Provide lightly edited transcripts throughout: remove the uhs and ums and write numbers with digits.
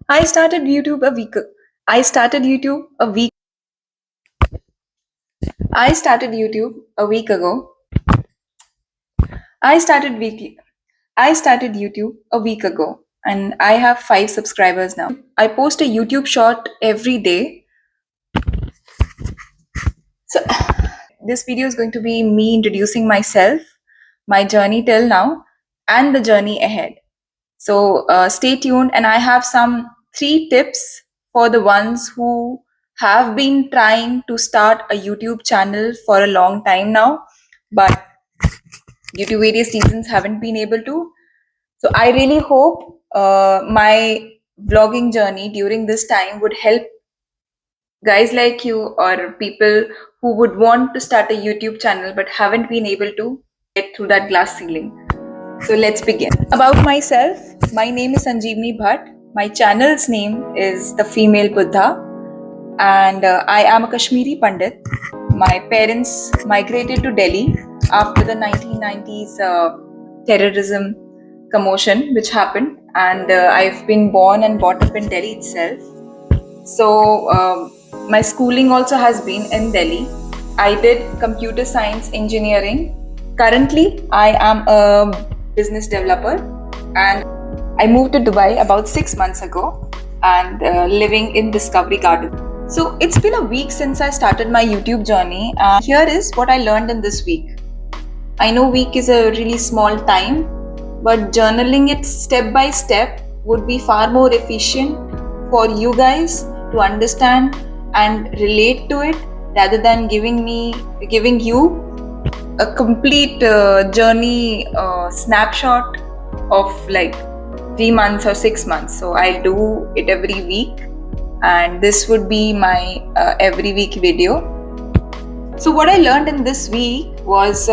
I started YouTube a week. I started YouTube a week. I started YouTube a week ago. I started weekly. I started YouTube a week ago, and I have 5 subscribers now. I post a YouTube short every day. So this video is going to be me introducing myself, my journey till now, and the journey ahead. So stay tuned, and I have some 3 tips for the ones who have been trying to start a YouTube channel for a long time now, but due to various reasons haven't been able to. So I really hope my vlogging journey during this time would help guys like you or people who would want to start a YouTube channel but haven't been able to get through that glass ceiling. So let's begin. About myself, my name is Sanjeevani Bhatt. My channel's name is The Female Buddha, and I am a Kashmiri Pandit. My parents migrated to Delhi after the 1990s terrorism commotion which happened, and I've been born and brought up in Delhi itself. So my schooling also has been in Delhi. I did computer science engineering. Currently, I am a business developer, and I moved to Dubai about 6 months ago and living in Discovery Garden. So it's been a week since I started my YouTube journey, and here is what I learned in this week. I know week is a really small time, but journaling it step by step would be far more efficient for you guys to understand and relate to it rather than giving you a complete journey snapshot of like 3 months or 6 months. So I'll do it every week, and this would be my every week video. So what I learned in this week was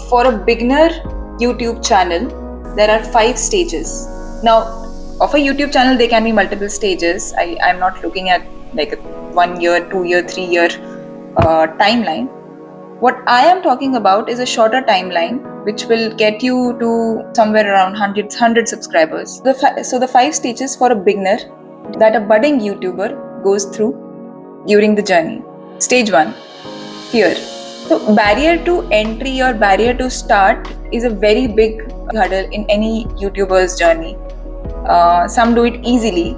for a beginner YouTube channel, there are 5 stages. Now, of a YouTube channel, there can be multiple stages. I'm not looking at like a 1 year, 2 year, 3 year timeline. What I am talking about is a shorter timeline, which will get you to somewhere around 100 subscribers. So the 5 stages for a beginner that a budding YouTuber goes through during the journey. Stage 1, fear. So barrier to entry or barrier to start is a very big hurdle in any YouTuber's journey. Some do it easily.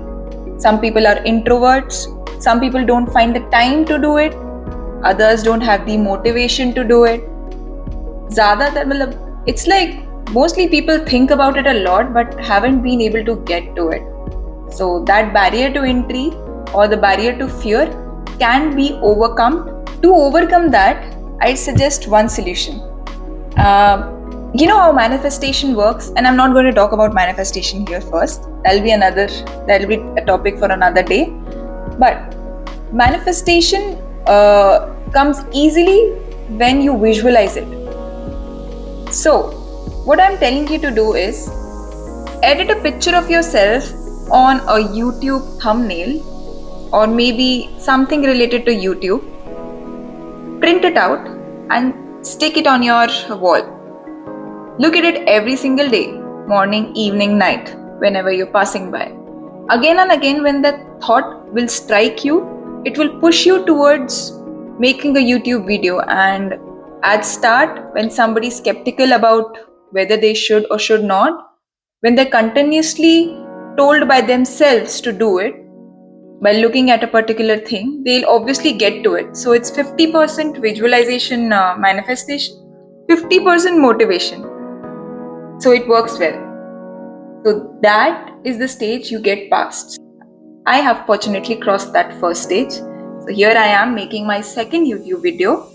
Some people are introverts. Some people don't find the time to do it. Others don't have the motivation to do it. It's like mostly people think about it a lot but haven't been able to get to it. So that barrier to entry or the barrier to fear can be overcome. To overcome that, I'd suggest one solution. You know how manifestation works, and I'm not going to talk about manifestation here first. That'll be a topic for another day. But manifestation comes easily when you visualize it. So what I'm telling you to do is edit a picture of yourself on a YouTube thumbnail or maybe something related to YouTube. Print it out and stick it on your wall. Look at it every single day, morning, evening, night, whenever you're passing by. Again and again, when that thought will strike you, it will push you towards making a YouTube video. And at start, when somebody's skeptical about whether they should or should not, when they're continuously told by themselves to do it, by looking at a particular thing, they'll obviously get to it. So it's 50% visualization, manifestation, 50% motivation. So it works well. So that is the stage you get past. I have fortunately crossed that first stage. So here I am making my second YouTube video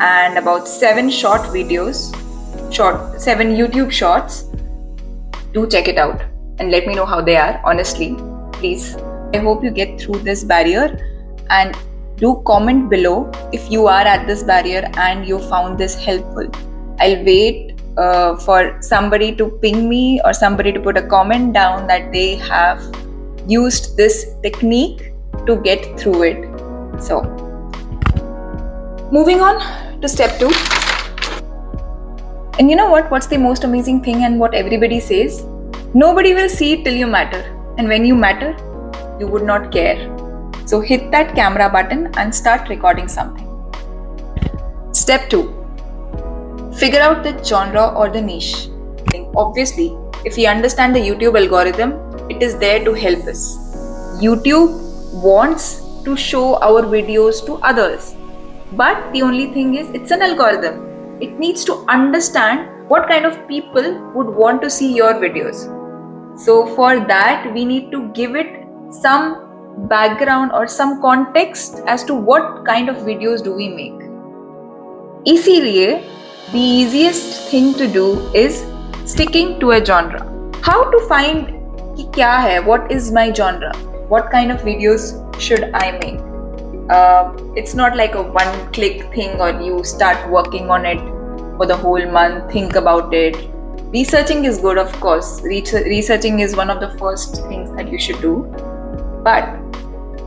and about 7 YouTube shorts. Do check it out and let me know how they are, honestly, please. I hope you get through this barrier, and do comment below if you are at this barrier and you found this helpful. I'll wait for somebody to ping me or somebody to put a comment down that they have used this technique to get through it. So, moving on to step 2. And you know what? What's the most amazing thing and what everybody says? Nobody will see it till you matter. And when you matter, you would not care. So hit that camera button and start recording something. Step 2. Figure out the genre or the niche. Obviously, if we understand the YouTube algorithm, it is there to help us. YouTube wants to show our videos to others. But the only thing is, it's an algorithm. It needs to understand what kind of people would want to see your videos. So for that, we need to give it some background or some context as to what kind of videos do we make. इसीलिए the easiest thing to do is sticking to a genre. How to find कि क्या है, what is my genre? What kind of videos should I make? It's not like a one-click thing or you start working on it for the whole month, think about it. Researching is good, of course. Researching is one of the first things that you should do. But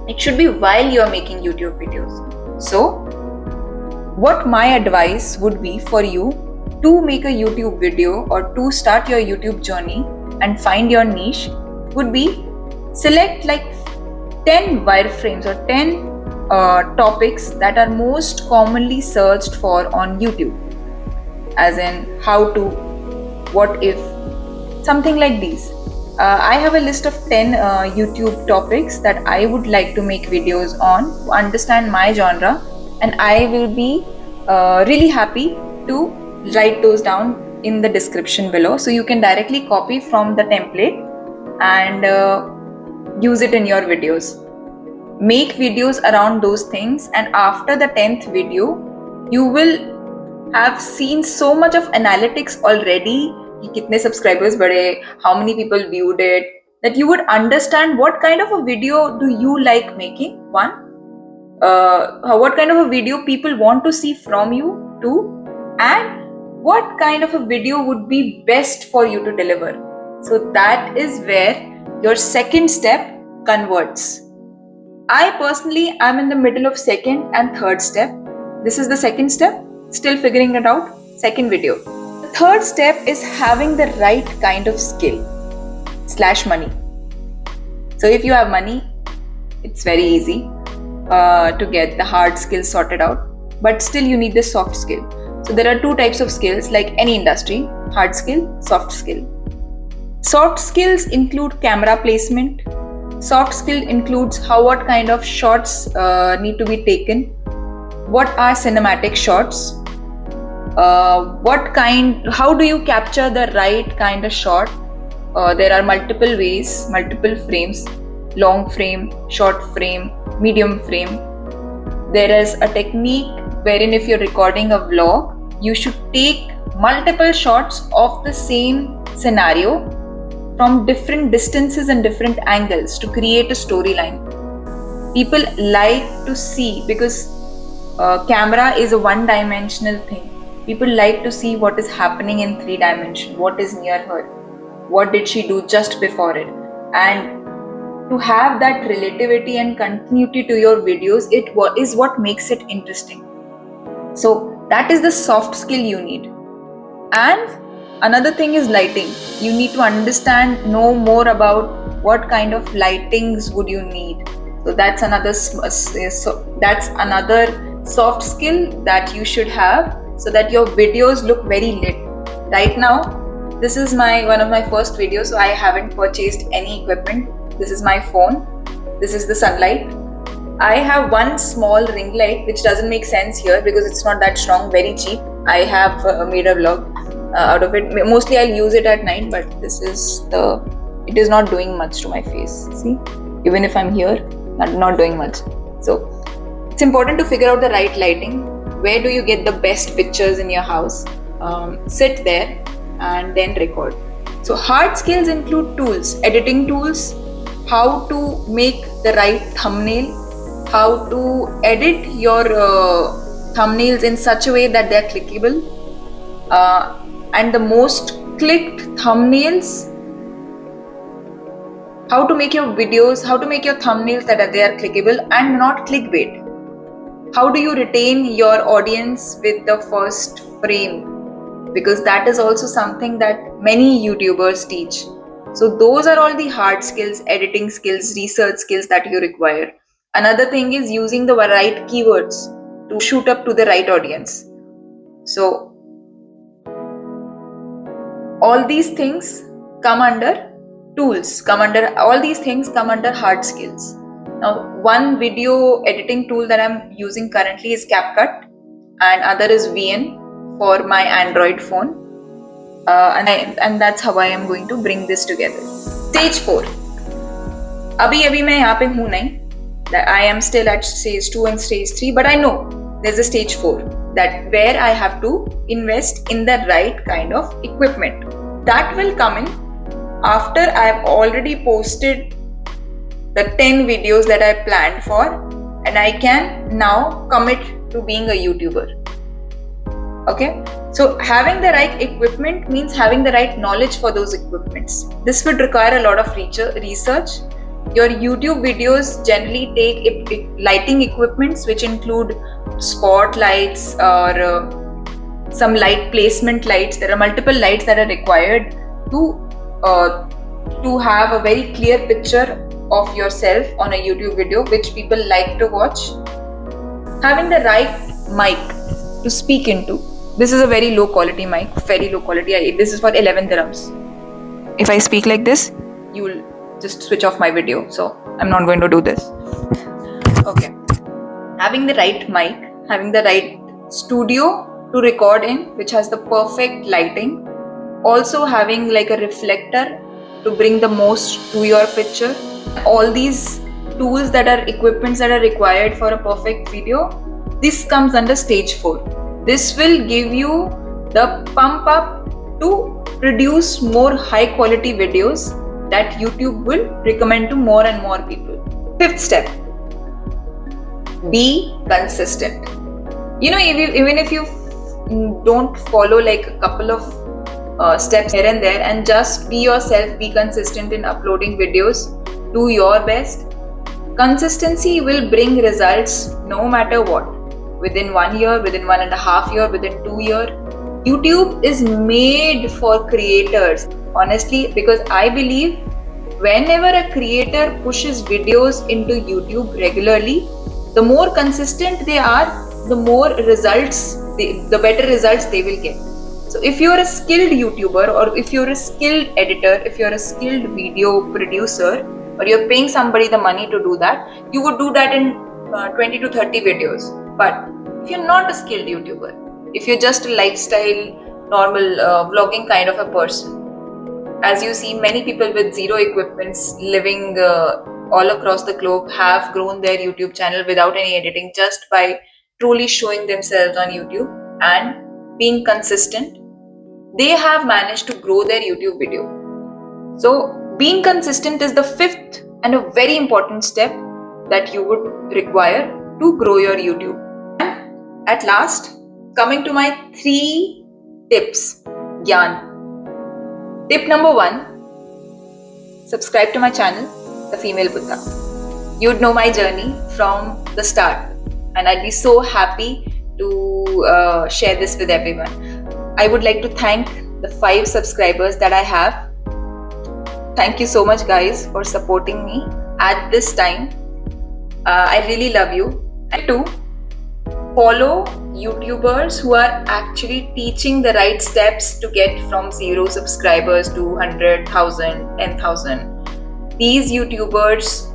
it should be while you are making YouTube videos. So, what my advice would be for you to make a YouTube video or to start your YouTube journey and find your niche would be select like 10 wireframes or 10 topics that are most commonly searched for on YouTube. As in how to, what if, something like these. I have a list of 10 YouTube topics that I would like to make videos on to understand my genre, and I will be really happy to write those down in the description below, so you can directly copy from the template and use it in your videos. Make videos around those things, and after the 10th video you will have seen so much of analytics already, kitne subscribers bade, how many people viewed it, that you would understand what kind of a video do you like making, one, what kind of a video people want to see from you, two, and what kind of a video would be best for you to deliver. So that is where your second step converts. I personally am in the middle of second and third step. This is the second step, still figuring it out, second video. The third step is having the right kind of skill / money. So if you have money, it's very easy to get the hard skills sorted out, but still you need the soft skill. So there are two types of skills like any industry: hard skill, soft skill. Soft skills include camera placement. Soft skill includes what kind of shots need to be taken. What are cinematic shots? How do you capture the right kind of shot? There are multiple ways, multiple frames: long frame, short frame, medium frame. There is a technique wherein if you're recording a vlog, you should take multiple shots of the same scenario from different distances and different angles to create a storyline. People like to see, because camera is a one-dimensional thing. People like to see what is happening in 3 dimensions, what is near her, what did she do just before it. And to have that relativity and continuity to your videos, it is what makes it interesting. So that is the soft skill you need. And another thing is lighting. You need to know more about what kind of lightings would you need. So that's another soft skill that you should have, so that your videos look very lit. Right now, this is one of my first videos, so I haven't purchased any equipment. This is my phone. This is the sunlight. I have one small ring light which doesn't make sense here because it's not that strong, very cheap. I have made a vlog out of it. Mostly I'll use it at night, but it is not doing much to my face. See, even if I'm here, not doing much. So it's important to figure out the right lighting. Where do you get the best pictures in your house? Sit there and then record. So hard skills include tools, editing tools, how to make the right thumbnail, how to edit your thumbnails in such a way that they're clickable, and the most clicked thumbnails, how to make your videos, how to make your thumbnails that they are clickable and not clickbait. How do you retain your audience with the first frame? Because that is also something that many YouTubers teach. So those are all the hard skills, editing skills, research skills that you require. Another thing is using the right keywords to shoot up to the right audience. So all these things come under tools, all these things come under hard skills. Now, one video editing tool that I'm using currently is CapCut, and other is VN for my Android phone. And that's how I am going to bring this together. Stage 4. अभी मैं यहाँ पे हूँ नहीं. I am still at stage 2 and stage 3, but I know there's a stage 4 that where I have to invest in the right kind of equipment. That will come in after I've already posted the 10 videos that I planned for, and I can now commit to being a YouTuber. Okay, so having the right equipment means having the right knowledge for those equipments. This would require a lot of research. Your YouTube videos generally take lighting equipments, which include spotlights or some light placement lights. There are multiple lights that are required to have a very clear picture of yourself on a YouTube video, which people like to watch. Having the right mic to speak into. This is a very low quality mic, very low quality. This is for 11 dirhams. If I speak like this, you'll just switch off my video. So I'm not going to do this. Okay. Having the right mic, having the right studio to record in, which has the perfect lighting. Also having like a reflector to bring the most to your picture. All these tools that are equipments that are required for a perfect video. This comes under stage 4. This will give you the pump up to produce more high quality videos that YouTube will recommend to more and more people. 5th step, be consistent. Even if you don't follow like a couple of steps here and there, and just be yourself, be consistent in uploading videos, do your best. Consistency will bring results no matter what. Within 1 year, within 1.5 years, within 2 years. YouTube is made for creators, honestly, because I believe whenever a creator pushes videos into YouTube regularly, the more consistent they are, the more results, the better results they will get. So if you're a skilled YouTuber, or if you're a skilled editor, if you're a skilled video producer, or you're paying somebody the money to do that, you would do that in 20 to 30 videos. But if you're not a skilled YouTuber, if you're just a lifestyle, normal vlogging kind of a person, as you see, many people with zero equipments living all across the globe have grown their YouTube channel without any editing, just by truly showing themselves on YouTube and being consistent. They have managed to grow their YouTube video. So being consistent is the 5th and a very important step that you would require to grow your YouTube. And at last, coming to my 3 tips, Gyan. Tip number 1, subscribe to my channel, The Female Buddha. You'd know my journey from the start, and I'd be so happy to share this with everyone. I would like to thank the 5 subscribers that I have. Thank you so much, guys, for supporting me at this time. I really love you. And 2, follow YouTubers who are actually teaching the right steps to get from 0 subscribers to 100,000, 10,000. These YouTubers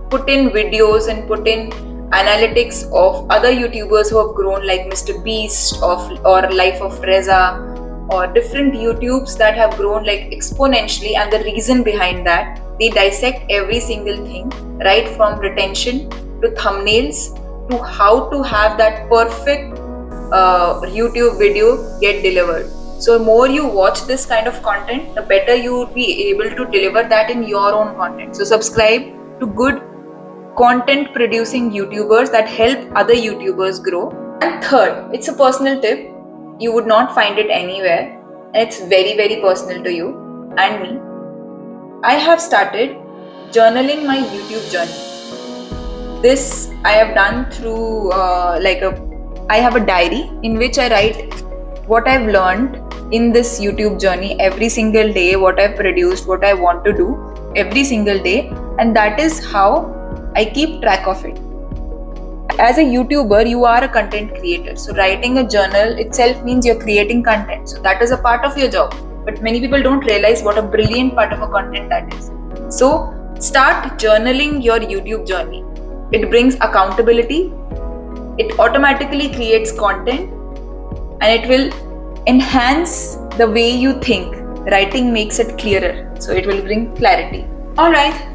put in videos and put in analytics of other YouTubers who have grown, like Mr. Beast or Life of Reza, or different YouTubes that have grown like exponentially. And the reason behind that, they dissect every single thing, right from retention to thumbnails to how to have that perfect YouTube video get delivered. So more you watch this kind of content, the better you would be able to deliver that in your own content. So subscribe to good content producing YouTubers that help other YouTubers grow. And 3rd, it's a personal tip. You would not find it anywhere. It's very, very personal to you and me. I have started journaling my YouTube journey. This I have done through I have a diary in which I write what I've learned in this YouTube journey every single day, what I've produced, what I want to do every single day, and that is how I keep track of it. As a YouTuber, you are a content creator. So writing a journal itself means you're creating content. So that is a part of your job. But many people don't realize what a brilliant part of a content that is. So start journaling your YouTube journey. It brings accountability. It automatically creates content, and it will enhance the way you think. Writing makes it clearer. So it will bring clarity. Alright.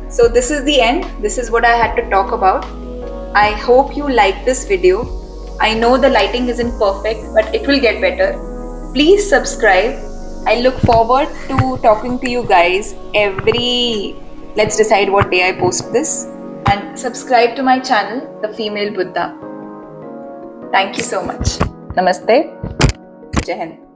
So this is the end. This is what I had to talk about. I hope you like this video. I know the lighting isn't perfect, but it will get better. Please subscribe. I look forward to talking to you guys let's decide what day I post this. And subscribe to my channel, The Female Buddha. Thank you so much. Namaste. Jai Hind.